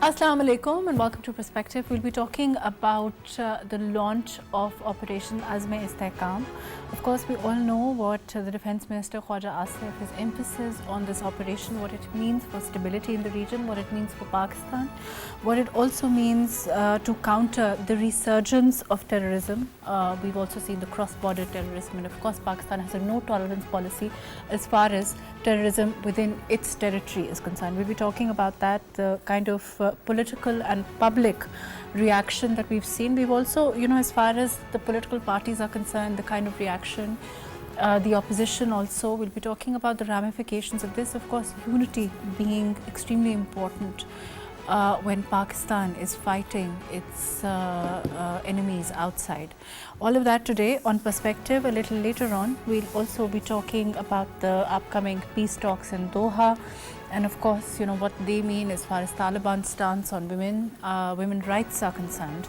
Assalamu alaikum and welcome to Perspective. We'll be talking about the launch of Operation Azm-e-Istekham. Of course, we all know what the Defence Minister Khwaja Asif, his emphasis on this operation, what it means for stability in the region, what it means for Pakistan, what it also means to counter the resurgence of terrorism. We've also seen the cross-border terrorism, and of course Pakistan has a no-tolerance policy as far as terrorism within its territory is concerned. We'll be talking about that, the kind of political and public reaction that we've seen. We've also, as far as the political parties are concerned, the kind of reaction, the opposition also. We'll be talking about the ramifications of this. Of course, unity being extremely important when Pakistan is fighting its enemies outside. All of that today on Perspective. A little later on, we'll also be talking about the upcoming peace talks in Doha, and of course, what they mean as far as Taliban's stance on women rights are concerned,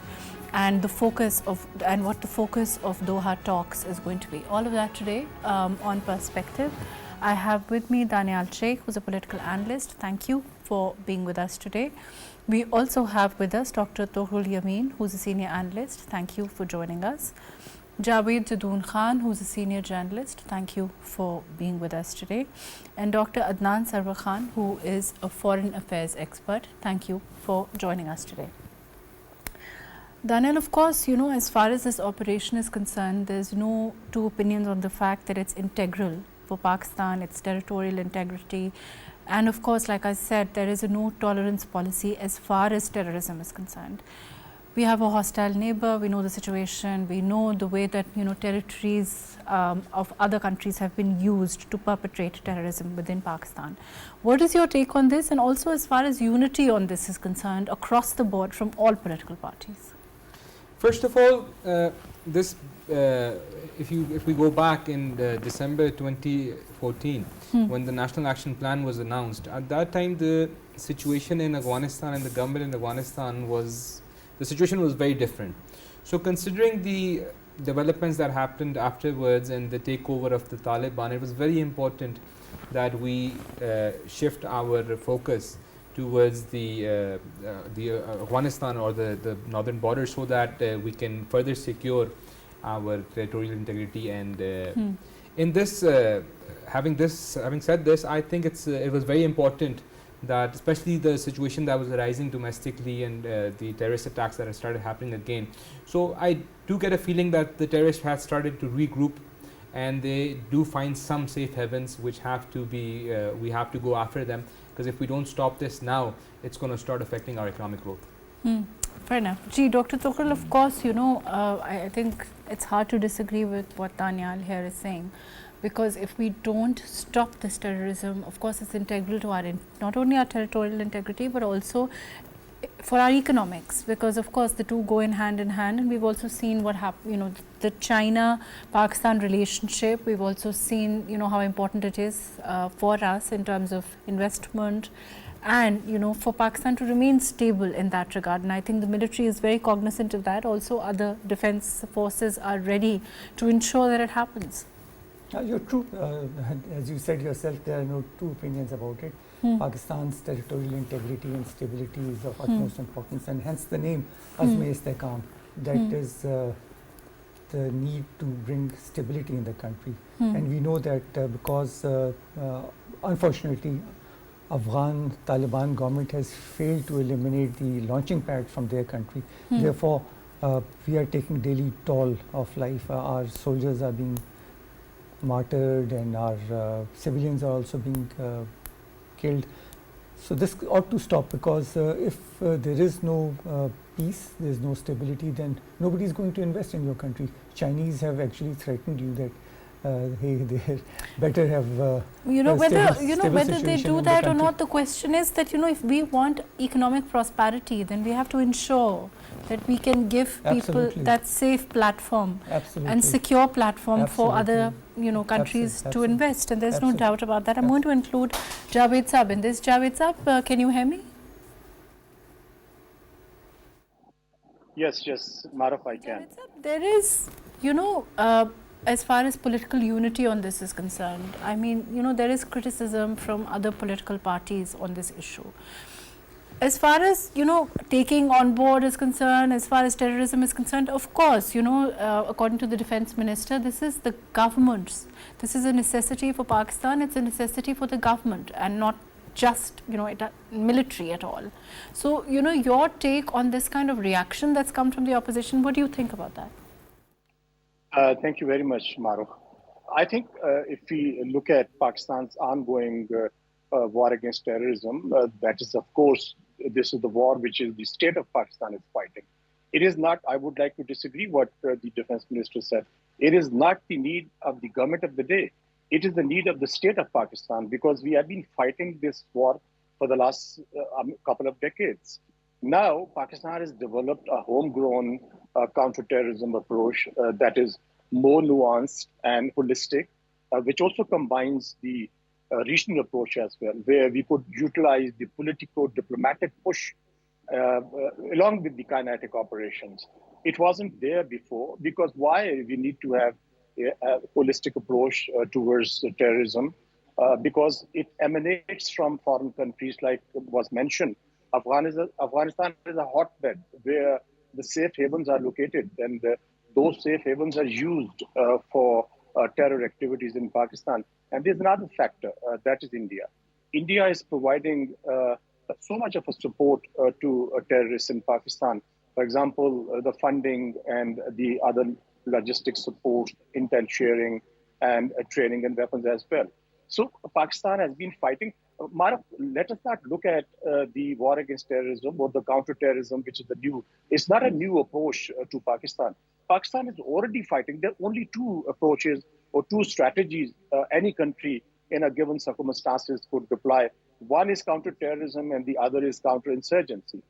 and the focus of what the focus of Doha talks is going to be. All of that today on Perspective. I have with me Daniyal Sheikh, who's a political analyst. Thank you for being with us today. We also have with us Dr. Tughral Yamin, who's a senior analyst. Thank you for joining us. Javed Jadoon, who's a senior journalist. Thank you for being with us today. And Dr. Adnan Sarwar, who is a foreign affairs expert. Thank you for joining us today. Daniyal, of course, as far as this operation is concerned, there's no two opinions on the fact that it's integral for Pakistan, its territorial integrity. And of course, like I said, there is a no tolerance policy as far as terrorism is concerned. We have a hostile neighbor, we know the situation, we know the way that territories of other countries have been used to perpetrate terrorism within Pakistan. What is your take on this, and also as far as unity on this is concerned across the board from all political parties? First of all, if we go back in December 2014, when the National Action Plan was announced, at that time the situation in Afghanistan and the government in Afghanistan the situation was very different. So considering the developments that happened afterwards and the takeover of the Taliban, it was very important that we shift our focus towards the Afghanistan or the northern border, so that we can further secure our territorial integrity. And in this, having said this, I think it was very important that, especially the situation that was arising domestically and the terrorist attacks that have started happening again. So I do get a feeling that the terrorists have started to regroup, and they do find some safe havens which have to be, we have to go after them, because if we don't stop this now, it's going to start affecting our economic growth. Fair enough. Dr. Tughral, of course, I think it's hard to disagree with what Daniyal here is saying, because if we don't stop this terrorism, of course, it's integral to our not only our territorial integrity, but also for our economics, because of course the two go in hand, and we've also seen what happened, the China-Pakistan relationship. We've also seen, how important it is for us in terms of investment, and for Pakistan to remain stable in that regard. And I think the military is very cognizant of that. Also, other defense forces are ready to ensure that it happens. You're true. As you said yourself, there are no two opinions about it. Pakistan's territorial integrity and stability is of utmost importance, and hence the name Azm-e-Istekham. That is the need to bring stability in the country. And we know that because unfortunately Afghan Taliban government has failed to eliminate the launching pad from their country. Therefore, we are taking daily toll of life. Our soldiers are being martyred, and our civilians are also being killed. So this ought to stop, because if there is no peace, there is no stability, then nobody is going to invest in your country. Chinese have actually threatened you that they better have whether they do that or not. The question is that if we want economic prosperity, then we have to ensure that we can give people that safe platform and secure platform for other countries to invest, and there's no doubt about that. I'm going to include Javed Sab in this. Javed Sab, can you hear me? Yes, Mahrukh, I can. There is, as far as political unity on this is concerned, I mean, there is criticism from other political parties on this issue. as far as, taking on board is concerned, as far as terrorism is concerned, of course, according to the defense minister, this is the government's. This is a necessity for Pakistan. It's a necessity for the government and not just, military at all. So, your take on this kind of reaction that's come from the opposition, what do you think about that? Thank you very much, Mahrukh. I think if we look at Pakistan's ongoing war against terrorism, that is, of course, this is the war which is the state of Pakistan is fighting. It is not, I would like to disagree what the defense minister said. It is not the need of the government of the day. It is the need of the state of Pakistan, because we have been fighting this war for the last couple of decades. Now, Pakistan has developed a homegrown counterterrorism approach that is more nuanced and holistic, which also combines the regional approach as well, where we could utilize the politico-diplomatic push along with the kinetic operations. It wasn't there before, because why we need to have a holistic approach towards terrorism? Because it emanates from foreign countries, like was mentioned. Afghanistan is a hotbed where the safe havens are located, and those safe havens are used for terror activities in Pakistan. And there's another factor, that is India. India is providing so much of a support to terrorists in Pakistan. For example, the funding and the other logistics support, intel sharing, and training and weapons as well. So Pakistan has been fighting. Mahrukh, let us not look at the war against terrorism or the counterterrorism, which is it's not a new approach to Pakistan. Pakistan is already fighting. There are only two approaches or two strategies any country in a given circumstances could deploy. One is counterterrorism and the other is counterinsurgency.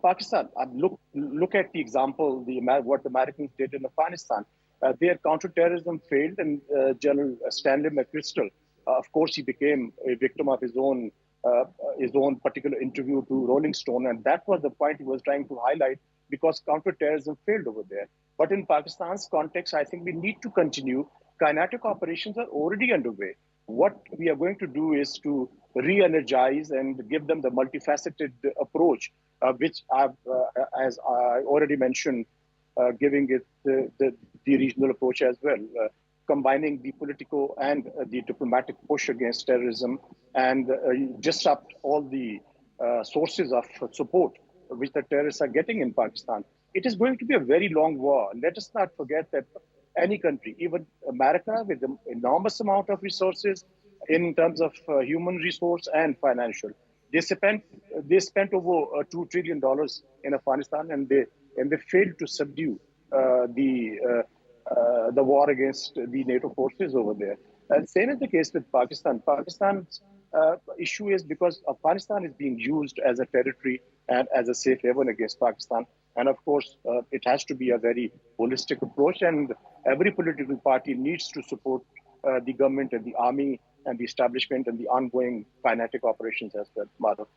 Pakistan, look at the example, what the Americans did in Afghanistan. Their counterterrorism failed, and General Stanley McChrystal, of course, he became a victim of his own particular interview to Rolling Stone, and that was the point he was trying to highlight, because counterterrorism failed over there. But in Pakistan's context, I think we need to continue. Kinetic operations are already underway. What we are going to do is to re-energize and give them the multifaceted approach, which as I already mentioned, giving it the regional approach as well, combining the political and the diplomatic push against terrorism, and disrupt all the sources of support which the terrorists are getting in Pakistan. It is going to be a very long war. Let us not forget that any country, even America, with an enormous amount of resources in terms of human resource and financial, they spent over $2 trillion in Afghanistan, and they failed to subdue the war against the NATO forces over there. And same is the case with Pakistan. Pakistan's issue is because Afghanistan is being used as a territory and as a safe haven against Pakistan. And of course, it has to be a very holistic approach, and every political party needs to support the government and the army and the establishment and the ongoing kinetic operations as well. Mahrukh.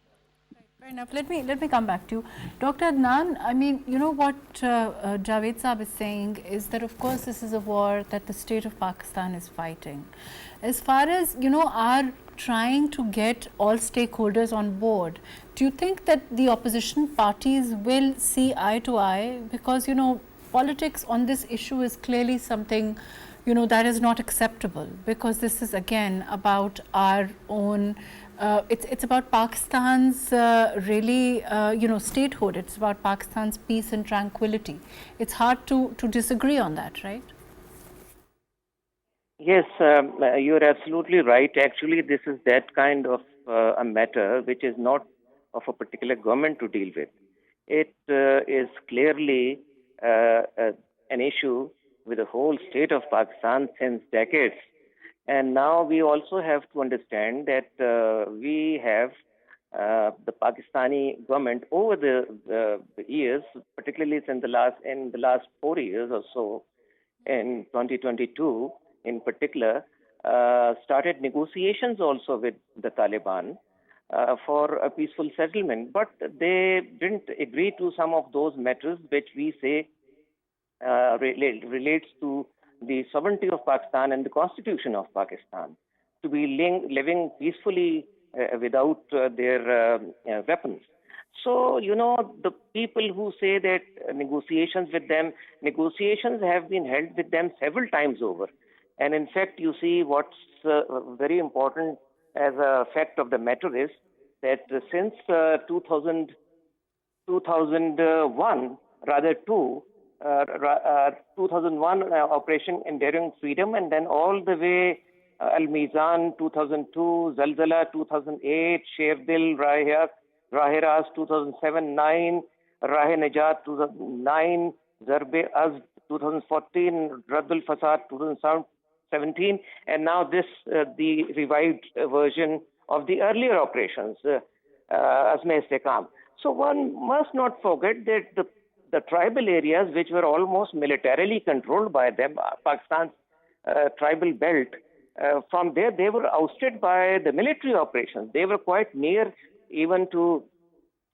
Fair enough. Let me come back to you. Dr. Adnan, I mean, what Javed Saab is saying is that, of course, this is a war that the state of Pakistan is fighting. As far as, our trying to get all stakeholders on board, do you think that the opposition parties will see eye to eye? Because, politics on this issue is clearly something, that is not acceptable, because this is again about our own, it's about Pakistan's really, statehood. It's about Pakistan's peace and tranquility. It's hard to disagree on that, right? Yes, you're absolutely right. Actually, this is that kind of a matter which is not of a particular government to deal with. It is clearly an issue with the whole state of Pakistan since decades. And now we also have to understand that we have the Pakistani government over the years, particularly in the last 4 years or so, in 2022 in particular, started negotiations also with the Taliban for a peaceful settlement. But they didn't agree to some of those matters which we say relates to the sovereignty of Pakistan and the constitution of Pakistan, to be living peacefully without their weapons. So, you know, the people who say that negotiations with them, negotiations have been held with them several times over. And in fact, you see what's very important as a fact of the matter is that since 2001, rather 2001 Operation Enduring Freedom, and then all the way Al-Mizan 2002, Zalzala 2008, Sherdil, Rahiras 2007-9, Rahe-Najat 2009, Zarb-e-Azm 2014, Radd al-Fasad 2017, and now this, the revived version of the earlier operations, Azm-e-Istekham. So one must not forget that the tribal areas which were almost militarily controlled by them, Pakistan's tribal belt, from there they were ousted by the military operations. They were quite near even to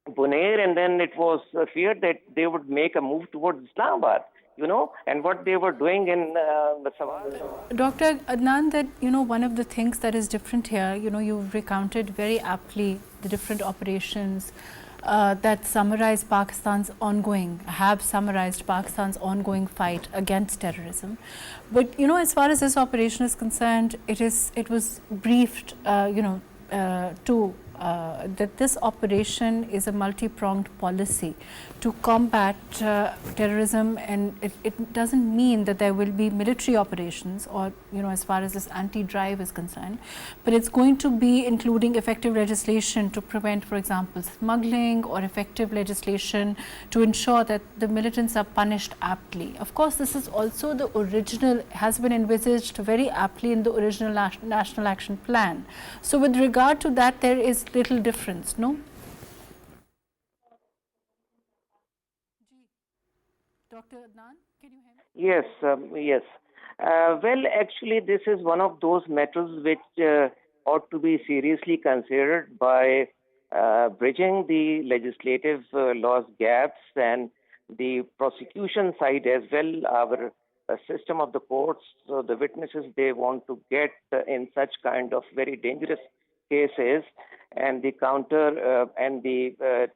Bunair, and then it was feared that they would make a move towards Islamabad, you know, and what they were doing in the Sarwar. Dr. Adnan, that, you know, one of the things that is different here, you know, you've recounted very aptly the different operations that summarize Pakistan's ongoing, have summarized Pakistan's ongoing fight against terrorism. But, you know, as far as this operation is concerned, it was briefed, you know, that this operation is a multi-pronged policy to combat terrorism, and it doesn't mean that there will be military operations or, you know, as far as this anti-drive is concerned, but it's going to be including effective legislation to prevent, for example, smuggling, or effective legislation to ensure that the militants are punished aptly. Of course, this is also the original, has been envisaged very aptly in the original National Action Plan. So with regard to that, there is little difference, no? Dr. Adnan, can you hear me? Yes, yes. Well, actually, this is one of those matters which ought to be seriously considered by bridging the legislative laws gaps and the prosecution side as well. Our system of the courts, the witnesses they want to get in such kind of very dangerous cases, and the counter and the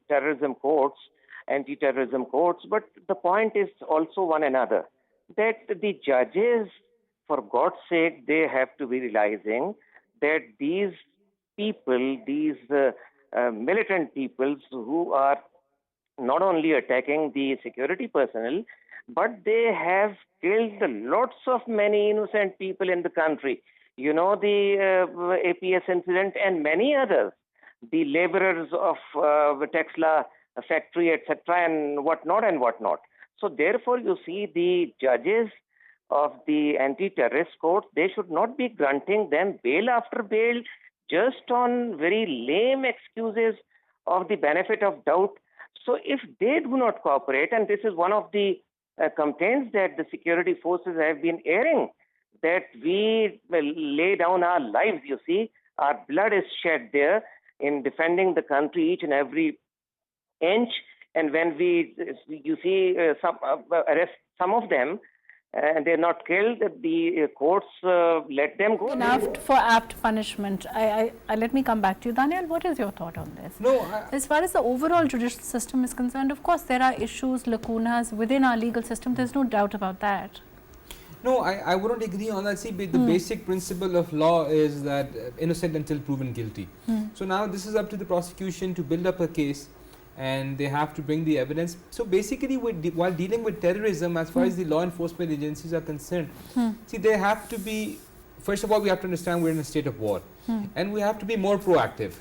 terrorism courts, anti-terrorism courts. But the point is also one another, that the judges, for God's sake, they have to be realizing that these people, these militant peoples who are not only attacking the security personnel, but they have killed lots of many innocent people in the country. You know, the APS incident and many others, the laborers of the Texla factory, etc., and whatnot. So therefore, you see, the judges of the anti-terrorist court, they should not be granting them bail after bail just on very lame excuses of the benefit of doubt. So if they do not cooperate, and this is one of the complaints that the security forces have been airing, that we lay down our lives, you see, our blood is shed there in defending the country each and every inch. And when you see arrest some of them, and they're not killed, the courts let them go. Enough for apt punishment. Let me come back to you. Daniyal, what is your thought on this? No, as far as the overall judicial system is concerned, of course, there are issues, lacunas within our legal system. There's no doubt about that. No, I wouldn't agree on that. See, the basic principle of law is that innocent until proven guilty. So now this is up to the prosecution to build up a case, and they have to bring the evidence. So basically, while dealing with terrorism, as far as the law enforcement agencies are concerned, see, they have to be, first of all, we have to understand we're in a state of war, and we have to be more proactive,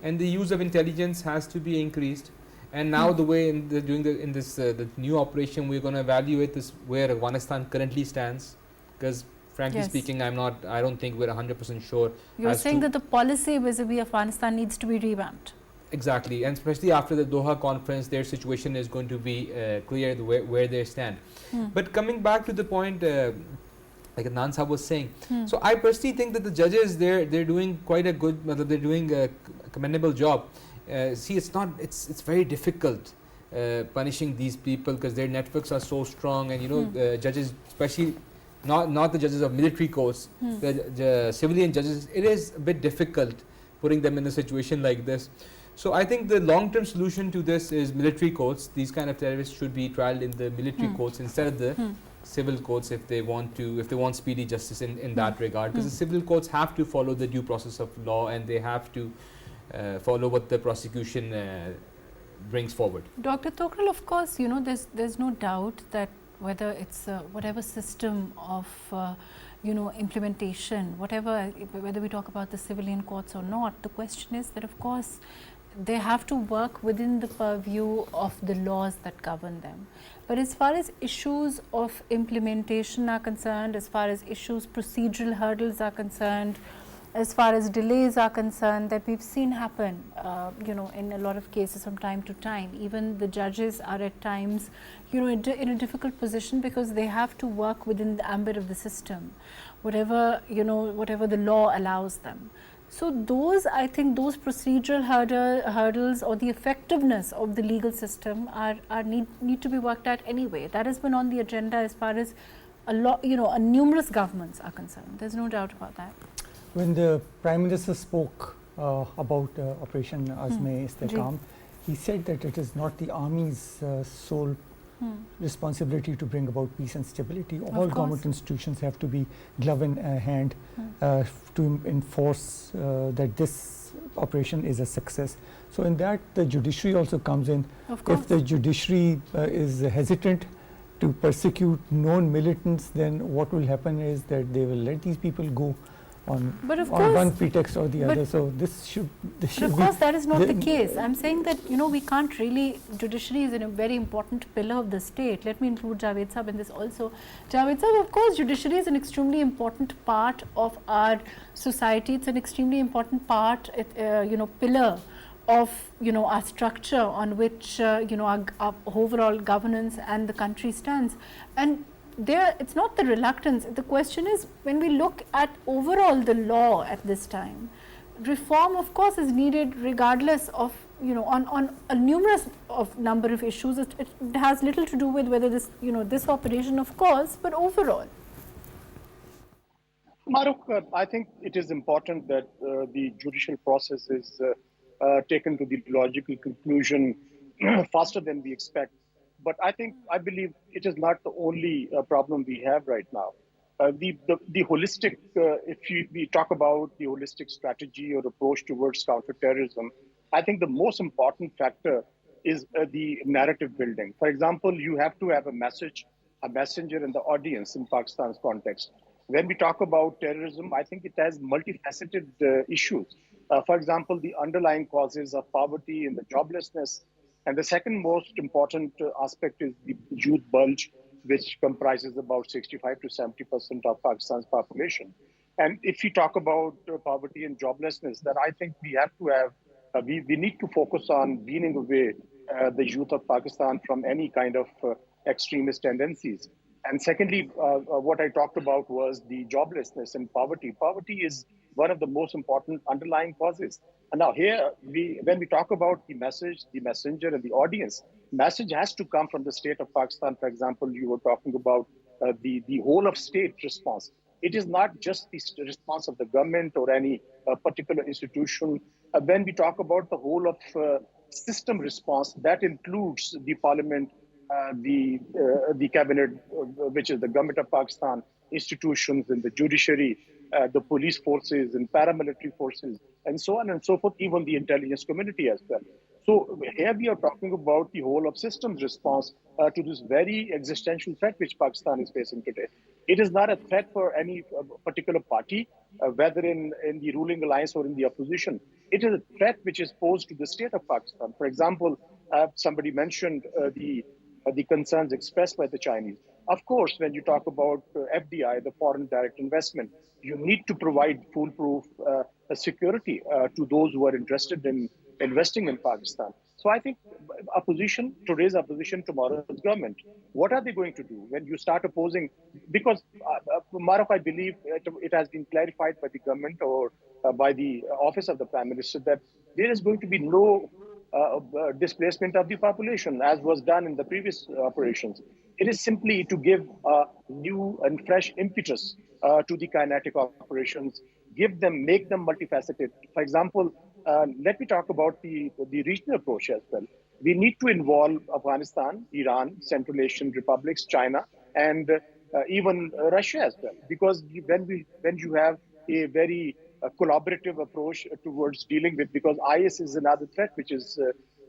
and the use of intelligence has to be increased. And now the way in this new operation, we're going to evaluate this where Afghanistan currently stands, because frankly speaking, I don't think we're 100% sure. You're saying that the policy vis-a-vis Afghanistan needs to be revamped. Exactly, and especially after the Doha conference, their situation is going to be clear where they stand. But coming back to the point, like Adnan Sahab was saying, so I personally think that the judges, they're doing quite a good, they're doing a commendable job. See, it's very difficult punishing these people because their networks are so strong, and you know, judges, especially not the judges of military courts, the civilian judges, it is a bit difficult putting them in a situation like this. So I think the long-term solution to this is military courts. These kind of terrorists should be tried in the military courts instead of the civil courts if they want speedy justice in that regard, because the civil courts have to follow the due process of law, and they have to follow what the prosecution brings forward. Dr. Tughral, of course, you know, there's no doubt that whether it's whatever system of you know, implementation, whether we talk about the civilian courts or not, the question is that, of course, they have to work within the purview of the laws that govern them. But as far as issues of implementation are concerned, as far as issues, procedural hurdles are concerned, as far as delays are concerned, that we've seen happen, you know, in a lot of cases from time to time. Even the judges are at times, you know, in a difficult position because they have to work within the ambit of the system, whatever, you know, whatever the law allows them. So those, I think, those procedural hurdles or the effectiveness of the legal system need to be worked at anyway. That has been on the agenda as far as numerous governments are concerned. There's no doubt about that. When the Prime Minister spoke about Operation Azm-e-Istekham, he said that it is not the army's sole responsibility to bring about peace and stability. All government institutions have to be glove in hand to enforce that this operation is a success. So in that, the judiciary also comes in. If the judiciary is hesitant to persecute known militants, then what will happen is that they will let these people go on one pretext or the other. So this should of course, that is not the case. I'm saying that, you know, we can't really, judiciary is a very important pillar of the state. Let me include Javed Sahab in this also. Javed Sahab, of course, judiciary is an extremely important part of our society. It's an extremely important part, you know, pillar of, you know, our structure on which, you know, our overall governance and the country stands. And there, it's not the reluctance. The question is, when we look at overall the law at this time, reform, of course, is needed regardless of, you know, on a numerous number of issues. It has little to do with whether this, you know, this operation, of course, but overall. Mahrukh, I think it is important that the judicial process is taken to the logical conclusion faster than we expect. But I believe it is not the only problem we have right now. The holistic, if we talk about the holistic strategy or approach towards counterterrorism, I think the most important factor is the narrative building. For example, you have to have a message, a messenger, and the audience in Pakistan's context. When we talk about terrorism, I think it has multifaceted issues. For example, the underlying causes of poverty and the joblessness. And the second most important aspect is the youth bulge, which comprises about 65 to 70% of Pakistan's population. And if we talk about poverty and joblessness, then I think we have to have, we need to focus on weaning away the youth of Pakistan from any kind of extremist tendencies. And secondly, what I talked about was the joblessness and poverty. Poverty is one of the most important underlying causes. And now here, when we talk about the message, the messenger, and the audience, message has to come from the state of Pakistan. For example, you were talking about the whole of state response. It is not just the response of the government or any particular institution. When we talk about the whole of system response, that includes the parliament, the cabinet, which is the government of Pakistan, institutions and the judiciary, the police forces and paramilitary forces, and so on and so forth, even the intelligence community as well. So here we are talking about the whole of systems response to this very existential threat which Pakistan is facing today. It is not a threat for any particular party, whether in the ruling alliance or in the opposition. It is a threat which is posed to the state of Pakistan. For example, somebody mentioned the concerns expressed by the Chinese. Of course, when you talk about FDI, the foreign direct investment, you need to provide foolproof security to those who are interested in investing in Pakistan. So I think opposition, today's opposition, tomorrow's government, what are they going to do when you start opposing? Because Mahrukh, I believe it has been clarified by the government or by the office of the Prime Minister that there is going to be no displacement of the population as was done in the previous operations. It is simply to give a new and fresh impetus to the kinetic operations, make them multifaceted. For example, let me talk about the regional approach as well. We need to involve Afghanistan, Iran, Central Asian republics, China, and even Russia as well. Because when you have a very collaborative approach towards dealing with, because IS is another threat which is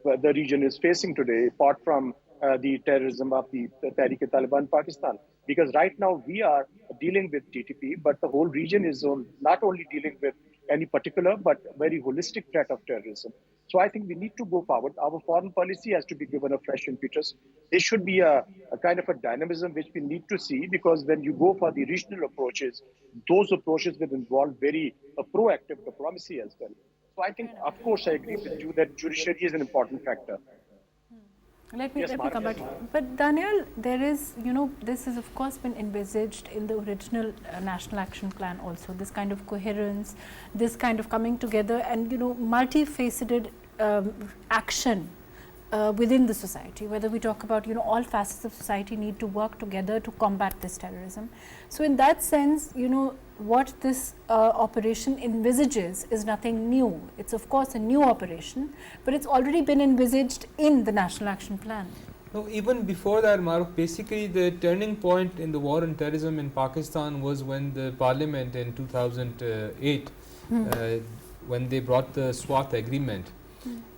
the region is facing today, apart from the terrorism of the Tehrik-e-Taliban Pakistan. Because right now we are dealing with TTP, but the whole region is not only dealing with any particular, but very holistic threat of terrorism. So I think we need to go forward. Our foreign policy has to be given a fresh impetus. There should be a kind of a dynamism which we need to see, because when you go for the regional approaches, those approaches will involve very proactive diplomacy as well. So I think, of course, I agree with you that judiciary is an important factor. Let me come back. But Daniyal, there is, this has of course been envisaged in the original National Action Plan also, this kind of coherence, this kind of coming together and, multifaceted action within the society, whether we talk about, all facets of society need to work together to combat this terrorism. So in that sense, what this operation envisages is nothing new. It's of course a new operation, but it's already been envisaged in the National Action Plan. No, even before that, Mahrukh, basically the turning point in the war on terrorism in Pakistan was when the parliament in 2008, when they brought the SWAT agreement.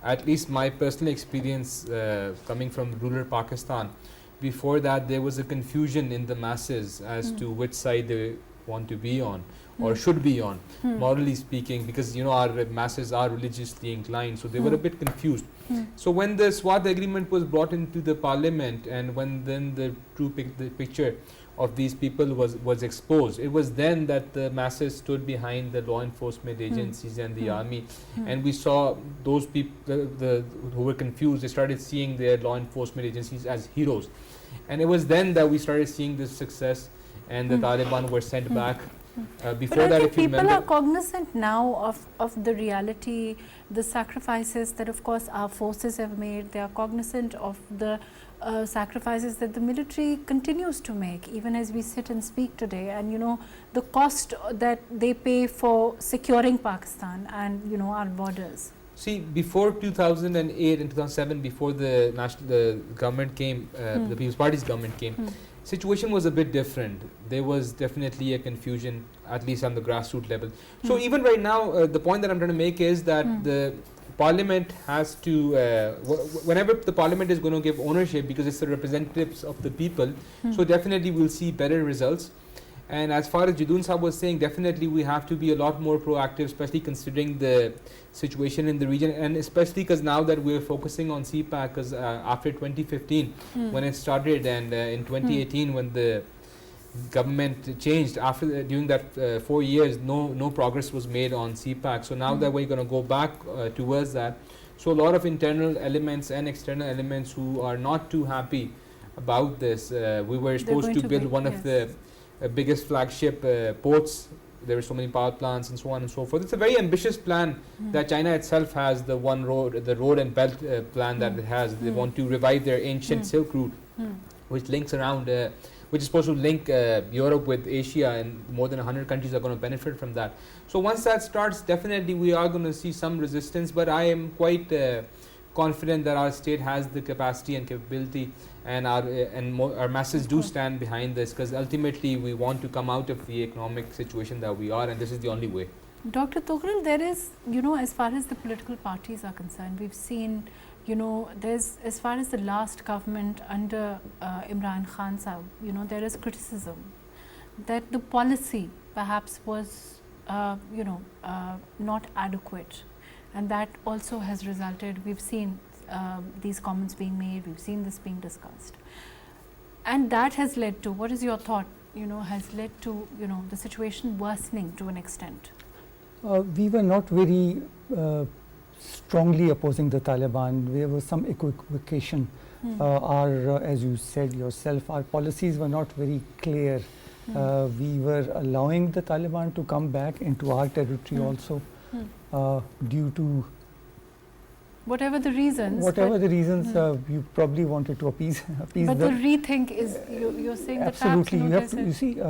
At least my personal experience coming from rural Pakistan, before that there was a confusion in the masses as to which side they want to be on or should be on, morally speaking, because our masses are religiously inclined, so they were a bit confused. So when the SWAT agreement was brought into the parliament, and when then the true the picture of these people was exposed, it was then that the masses stood behind the law enforcement agencies and the army, and we saw those people who were confused, they started seeing their law enforcement agencies as heroes, and it was then that we started seeing this success, and the Taliban were sent back. Before but that, I if think you people remember, are cognizant now of the reality, the sacrifices that of course our forces have made. They are cognizant of the sacrifices that the military continues to make even as we sit and speak today, and the cost that they pay for securing Pakistan and our borders. see, before 2008 and 2007, before the government came, the People's Party's government came, situation was a bit different. There was definitely a confusion, at least on the grassroots level. So even right now, the point that I'm trying to make is that the Parliament has to, whenever the Parliament is going to give ownership, because it's the representatives of the people, so definitely we'll see better results. And as far as Jadoon Sahab was saying, definitely we have to be a lot more proactive, especially considering the situation in the region, and especially because now that we're focusing on CPAC, because after 2015 when it started, and in 2018 when the government changed, during that 4 years no progress was made on CPAC. So now that we're going to go back towards that, so a lot of internal elements and external elements who are not too happy about this, we were supposed to build one of the biggest flagship ports. There were so many power plants and so on and so forth. It's a very ambitious plan that China itself has, the road and belt plan that it has. They want to revive their ancient Silk Route, which links around, which is supposed to link Europe with Asia, and more than 100 countries are going to benefit from that. So once that starts, definitely we are going to see some resistance, but I am quite confident that our state has the capacity and capability, and our masses do stand behind this, because ultimately we want to come out of the economic situation that we are, and this is the only way. Dr. Tughral, there is, as far as the political parties are concerned, we've seen, there's, as far as the last government under Imran Khan Sahab, there is criticism that the policy perhaps was, not adequate, and that also has resulted, we've seen these comments being made, we've seen this being discussed, and that has led to, what is your thought, has led to, the situation worsening to an extent? We were not very strongly opposing the Taliban. There was some equivocation. As you said yourself, our policies were not very clear. We were allowing the Taliban to come back into our territory also, due to whatever the reasons. You probably wanted to appease but them. the rethink is, you're saying absolutely. that You have to, you see,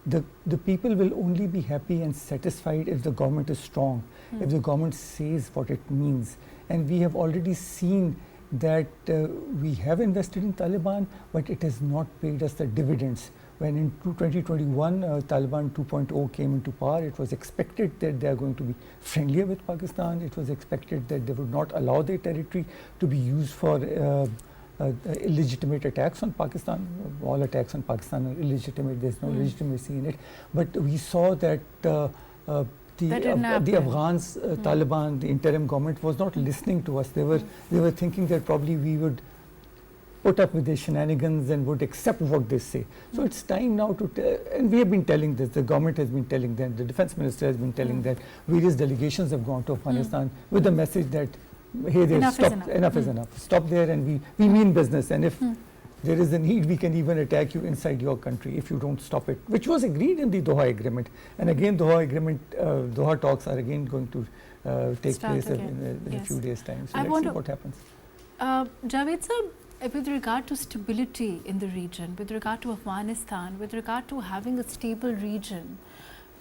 the people will only be happy and satisfied if the government is strong, if the government says what it means. And we have already seen that we have invested in Taliban, but it has not paid us the dividends. When in 2021 Taliban 2.0 came into power, it was expected that they are going to be friendlier with Pakistan. It was expected that they would not allow their territory to be used for illegitimate attacks on Pakistan. All attacks on Pakistan are illegitimate. There's no legitimacy in it. But we saw that the Afghans, Taliban, the interim government was not listening to us. They were thinking that probably we would put up with their shenanigans and would accept what they say. So it's time now to, and we have been telling this, the government has been telling them, the defense minister has been telling that, various delegations have gone to Afghanistan with the message that, hey there, enough is enough. Stop there, and we mean business, and if there is a need, we can even attack you inside your country if you don't stop it, which was agreed in the Doha Agreement. And again, Doha talks are again going to take place in a few days' time. So let's see what happens. Javed sir, with regard to stability in the region, with regard to Afghanistan, with regard to having a stable region,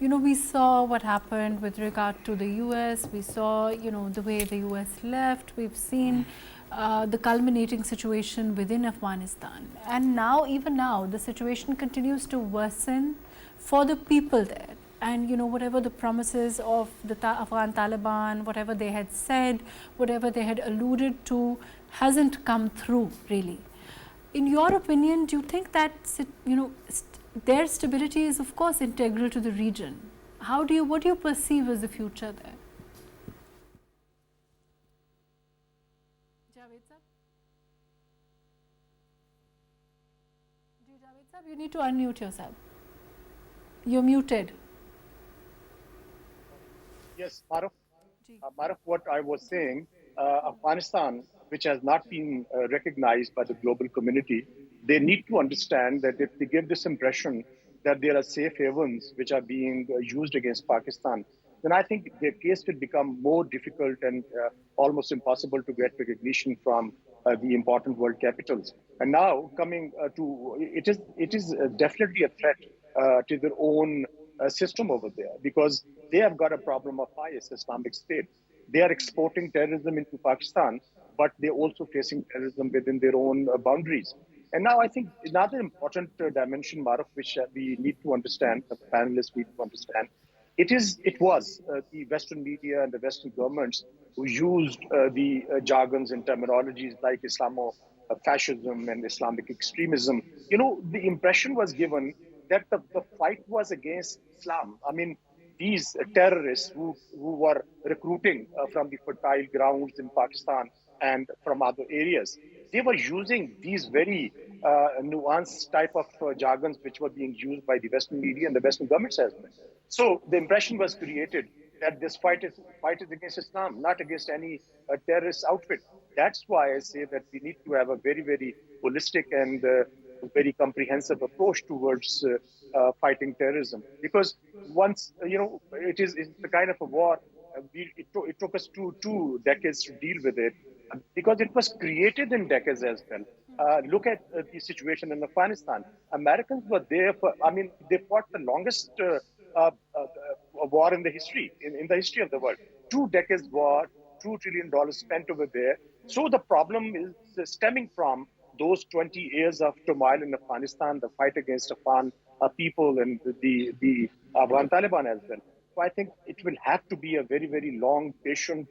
you know, we saw what happened with regard to the US, we saw, you know, the way the US left, we've seen the culminating situation within Afghanistan. And now, even now, the situation continues to worsen for the people there. And, you know, whatever the promises of the Afghan Taliban, whatever they had said, whatever they had alluded to, hasn't come through, really. In your opinion, do you think that, you know, their stability is, of course, integral to the region? What do you perceive as the future there? Javed sir? Javed sir, you need to unmute yourself. You're muted. Yes, Mahrukh. Mahrukh, what I was saying, Afghanistan, which has not been recognized by the global community, they need to understand that if they give this impression that there are safe havens which are being used against Pakistan, then I think their case will become more difficult and almost impossible to get recognition from the important world capitals. And now coming to, it is definitely a threat to their own system over there, because they have got a problem of IS, Islamic State. They are exporting terrorism into Pakistan, but they're also facing terrorism within their own boundaries. And now I think another important dimension, Mahrukh, which we need to understand, the panelists need to understand, it was the Western media and the Western governments who used the jargons and terminologies like Islamo-fascism and Islamic extremism. You know, the impression was given that the fight was against Islam. I mean, these terrorists who were recruiting from the fertile grounds in Pakistan and from other areas, they were using these very nuanced type of jargons which were being used by the Western media and the Western governments as well. So the impression was created that this fight is against Islam, not against any terrorist outfit. That's why I say that we need to have a very, very holistic and very comprehensive approach towards fighting terrorism. Because once, you know, it's the kind of a war, it took us two decades to deal with it, because it was created in decades as well. Look at the situation in Afghanistan. Americans were there for, I mean, they fought the longest war in the history, in the history of the world. 2 decades war, $2 trillion spent over there. So the problem is stemming from those 20 years of turmoil in Afghanistan, the fight against Afghan people and the Afghan Taliban as well. So I think it will have to be a very, very long, patient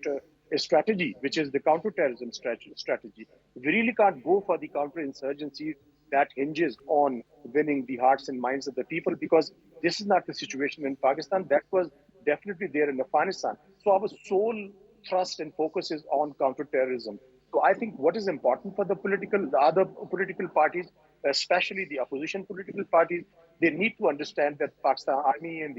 strategy, which is the counterterrorism strategy. We really can't go for the counterinsurgency that hinges on winning the hearts and minds of the people, because this is not the situation in Pakistan. That was definitely there in Afghanistan. So our sole thrust and focus is on counterterrorism. So I think what is important for the other political parties, especially the opposition political parties, they need to understand that Pakistan Army and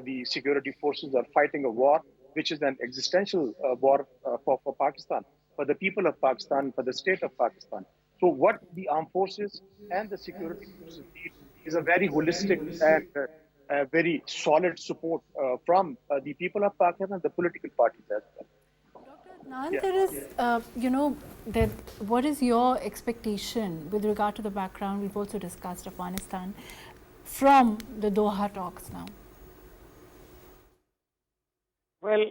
the security forces are fighting a war, which is an existential war for Pakistan, for the people of Pakistan, for the state of Pakistan. So what the armed forces and the security forces need is a very holistic and very solid support from the people of Pakistan and the political parties as well. Adnan, there is, you know, that what is your expectation with regard to the background? We've also discussed Afghanistan. from the Doha talks now? Well,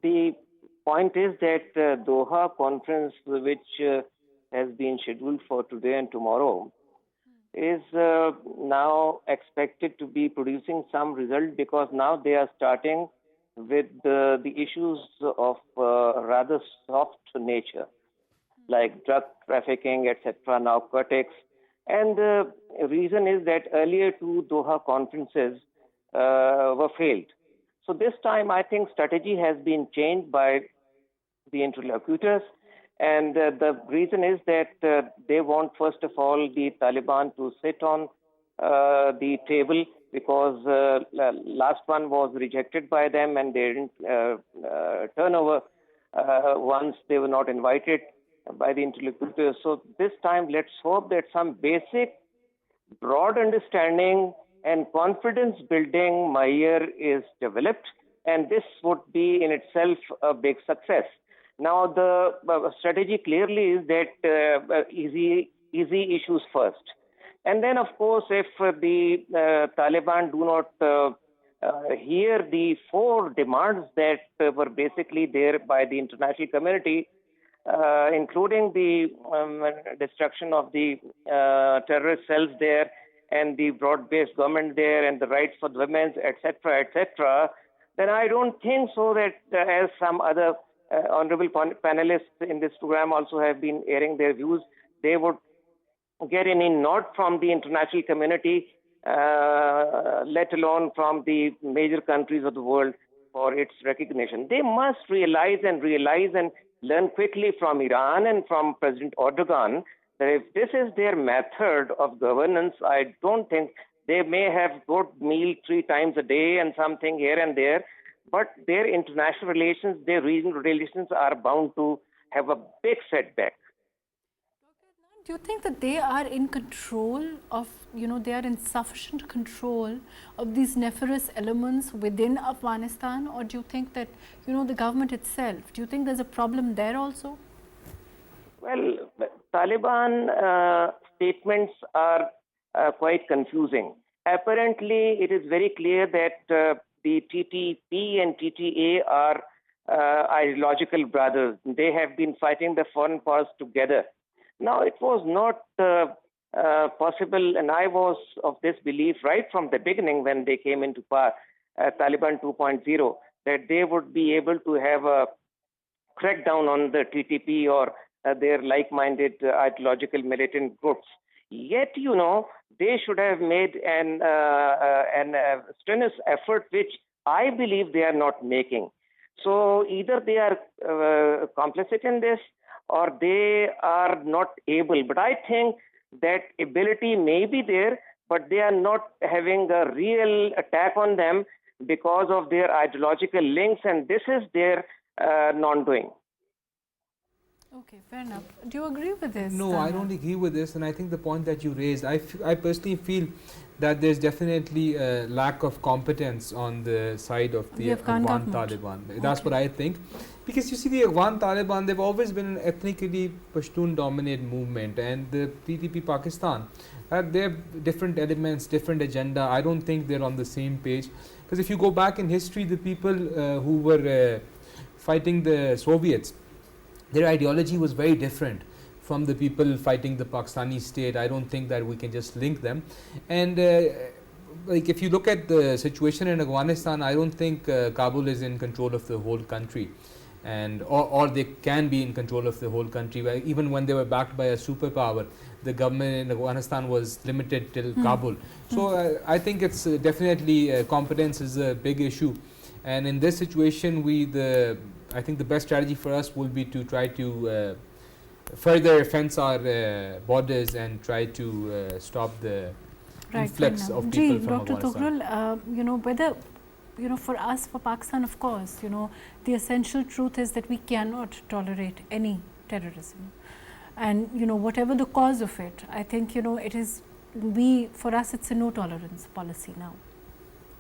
the point is that Doha conference, which has been scheduled for today and tomorrow, is now expected to be producing some result, because now they are starting with the issues of rather soft nature, like drug trafficking, etc., narcotics. And the reason is that earlier two Doha conferences were failed. So this time, I think strategy has been changed by the interlocutors. And the reason is that they want, first of all, the Taliban to sit on the table, because last one was rejected by them and they didn't turn over once they were not invited by the interlocutors. So this time, let's hope that some basic broad understanding and confidence building measure is developed, and this would be in itself a big success. Now, the strategy clearly is that easy issues first. And then, of course, if the Taliban do not hear the four demands that were basically there by the international community, including the destruction of the terrorist cells there, and the broad-based government there, and the rights for the women, etc., then I don't think so that as some other honorable panelists in this program also have been airing their views, they would get any nod from the international community, let alone from the major countries of the world for its recognition. They must realize and learn quickly from Iran and from President Erdogan that if this is their method of governance, I don't think they may have good meal 3 times a day and something here and there, but their international relations, their regional relations are bound to have a big setback. Do you think that they are in control of, they are in sufficient control of these nefarious elements within Afghanistan, or do you think that, the government itself, do you think there's a problem there also? Well, Taliban statements are quite confusing. Apparently, it is very clear that the TTP and TTA are ideological brothers. They have been fighting the foreign powers together. Now, it was not possible, and I was of this belief right from the beginning when they came into power, Taliban 2.0, that they would be able to have a crackdown on the TTP or their like-minded ideological militant groups. Yet, they should have made an strenuous effort, which I believe they are not making. So either they are complicit in this, or they are not able. But I think that ability may be there, but they are not having a real attack on them because of their ideological links, and this is their non-doing. Okay, fair enough. Do you agree with this? No, I don't agree with this, and I think the point that you raised, I personally feel that there's definitely a lack of competence on the side of the Afghan Taliban. Okay. That's what I think. Because you see, the Afghan Taliban, they've always been an ethnically Pashtun-dominated movement, and the TTP Pakistan, they have different elements, different agenda. I don't think they're on the same page. Because if you go back in history, the people who were fighting the Soviets, their ideology was very different from the people fighting the Pakistani state. I don't think that we can just link them. And like if you look at the situation in Afghanistan, I don't think Kabul is in control of the whole country, and or they can be in control of the whole country. Even when they were backed by a superpower, the government in Afghanistan was limited till Kabul. So I think it's definitely competence is a big issue, and in this situation, I think the best strategy for us will be to try to further fence our borders and try to stop the influx of people from Dr. Afghanistan. Tughral, whether, for us, for Pakistan, of course, the essential truth is that we cannot tolerate any terrorism. And, whatever the cause of it, I think, it is, for us, it's a no tolerance policy now.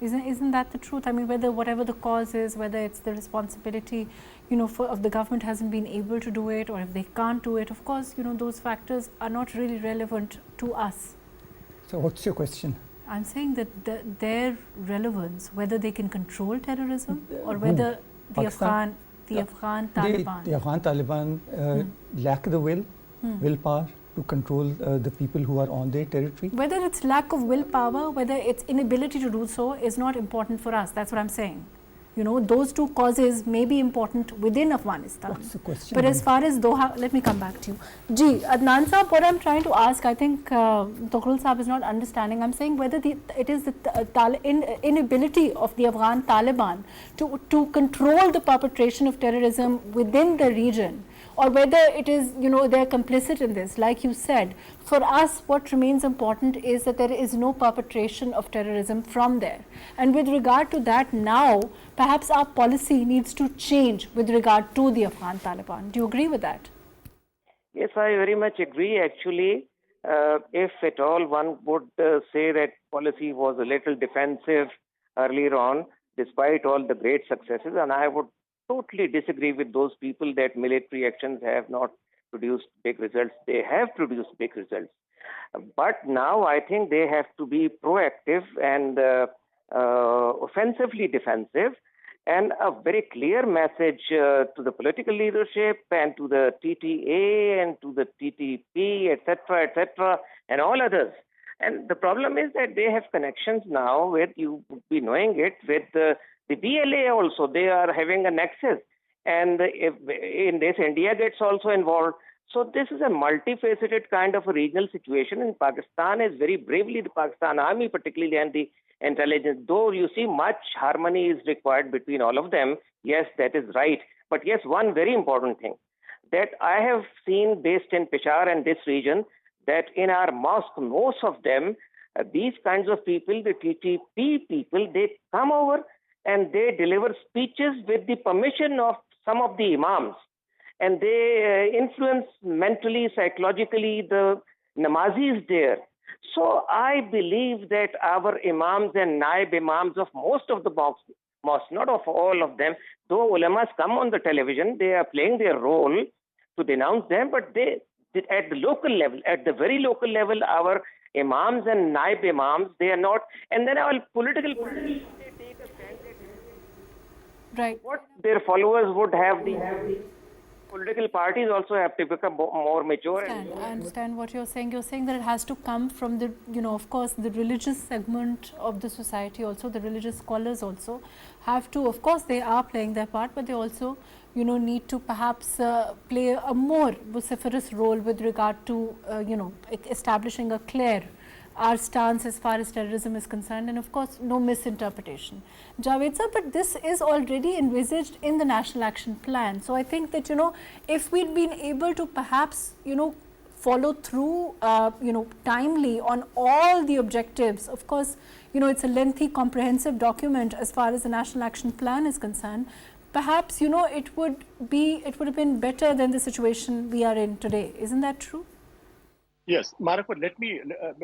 Isn't that the truth? I mean, whatever the cause is, whether it's the responsibility, of the government hasn't been able to do it, or if they can't do it, of course, those factors are not really relevant to us. So what's your question? I'm saying that their relevance, whether they can control terrorism or whether the Afghan Taliban. The Afghan Taliban lack the willpower to control the people who are on their territory. Whether it's lack of willpower, whether it's inability to do so is not important for us. That's what I'm saying. You know, those two causes may be important within Afghanistan. What's the question? But as far as Doha, let me come back to you. Ji, Adnan Saab, what I'm trying to ask, I think Tughral Saab is not understanding. I'm saying whether it is the inability of the Afghan Taliban to control the perpetration of terrorism within the region, or whether it is, you know, they're complicit in this. Like you said, for us, what remains important is that there is no perpetration of terrorism from there. And with regard to that now, perhaps our policy needs to change with regard to the Afghan Taliban. Do you agree with that? Yes, I very much agree. Actually, if at all one would say that policy was a little defensive earlier on, despite all the great successes, and I would totally disagree with those people that military actions have not produced big results. They have produced big results. But now I think they have to be proactive and offensively defensive, and a very clear message to the political leadership and to the TTA and to the TTP, etc., and all others. And the problem is that they have connections now with, you would be knowing it, with the BLA also. They are having a nexus. And if in this, India gets also involved. So this is a multifaceted kind of a regional situation. And Pakistan is very bravely, the Pakistan Army particularly, and the intelligence, though you see much harmony is required between all of them. Yes, that is right. But yes, one very important thing that I have seen based in Peshawar and this region, that in our mosque, most of them, these kinds of people, the TTP people, they come over and they deliver speeches with the permission of some of the imams. And they influence mentally, psychologically the namazis there. So I believe that our imams and naib imams of most of the mosques, not of all of them, though ulamas come on the television, they are playing their role to denounce them, but they at the local level, at the very local level, our imams and naib imams, they are not, and then our political parties, they take a stand. Right. What their followers would have, the political parties also have to become more mature. I understand what you're saying. You're saying that it has to come from the, you know, of course, the religious segment of the society also, the religious scholars also have to, of course, they are playing their part, but they also, you know, need to perhaps play a more vociferous role with regard to, you know, establishing a clear our stance as far as terrorism is concerned, and of course no misinterpretation. Javed sir, but this is already envisaged in the National Action Plan. So I think that, you know, if we'd been able to perhaps, you know, follow through, you know, timely on all the objectives, of course, you know, it's a lengthy, comprehensive document as far as the National Action Plan is concerned. Perhaps, you know, it would have been better than the situation we are in today. Isn't that true? Yes, Mahrukh,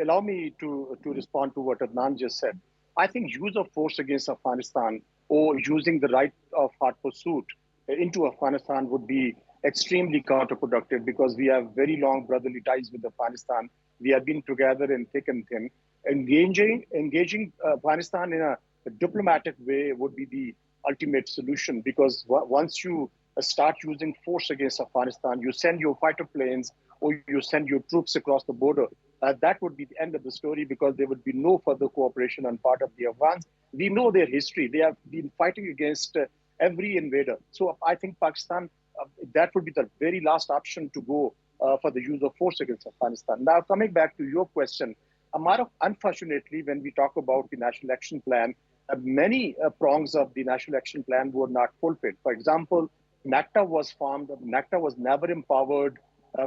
allow me to respond to what Adnan just said. I think use of force against Afghanistan or using the right of hot pursuit into Afghanistan would be extremely counterproductive, because we have very long brotherly ties with Afghanistan. We have been together in thick and thin. Engaging Afghanistan in a diplomatic way would be the ultimate solution, because once you start using force against Afghanistan, you send your fighter planes or you send your troops across the border, that would be the end of the story, because there would be no further cooperation on part of the Afghans. We know their history. They have been fighting against every invader. So I think Pakistan, that would be the very last option to go for the use of force against Afghanistan. Now, coming back to your question, Mahrukh, unfortunately, when we talk about the National Action Plan, many prongs of the National Action Plan were not fulfilled. For example, NACTA was formed. NACTA was never empowered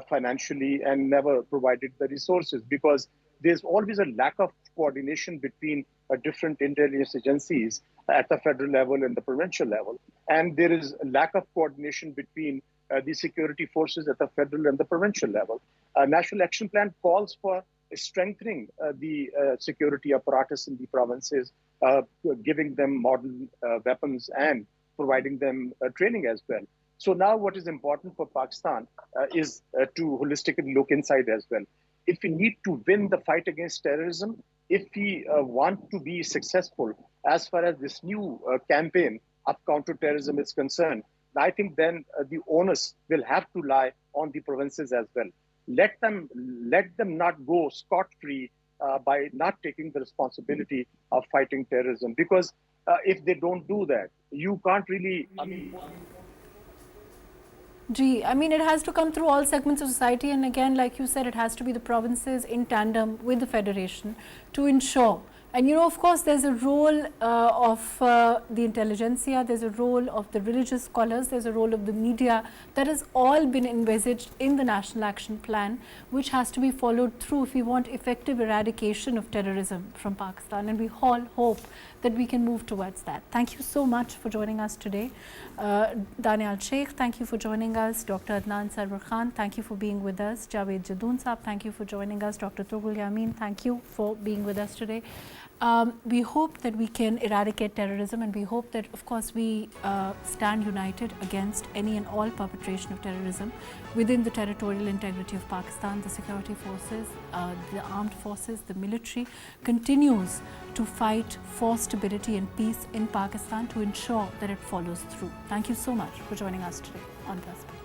financially and never provided the resources, because there's always a lack of coordination between different intelligence agencies at the federal level and the provincial level. And there is a lack of coordination between the security forces at the federal and the provincial level. National Action Plan calls for strengthening the security apparatus in the provinces, giving them modern weapons and providing them training as well. So now what is important for Pakistan is to holistically look inside as well. if we need to win the fight against terrorism, if we want to be successful as far as this new campaign of counterterrorism is concerned, I think then the onus will have to lie on the provinces as well. Let them not go scot-free by not taking the responsibility of fighting terrorism. Because if they don't do that, you can't really, I mean, it has to come through all segments of society, and again, like you said, it has to be the provinces in tandem with the federation to ensure. And you know, of course, there's a role of the intelligentsia, there's a role of the religious scholars, there's a role of the media that has all been envisaged in the National Action Plan, which has to be followed through if we want effective eradication of terrorism from Pakistan. And we all hope that we can move towards that. Thank you so much for joining us today. Daniyal Sheikh, thank you for joining us. Dr. Adnan Sarwar Khan, thank you for being with us. Javed Jadoon Saab, thank you for joining us. Dr. Tughral Yamin, thank you for being with us today. We hope that we can eradicate terrorism, and we hope that, of course, we stand united against any and all perpetration of terrorism within the territorial integrity of Pakistan. The security forces, the armed forces, the military continues to fight for stability and peace in Pakistan to ensure that it follows through. Thank you so much for joining us today on Perspective.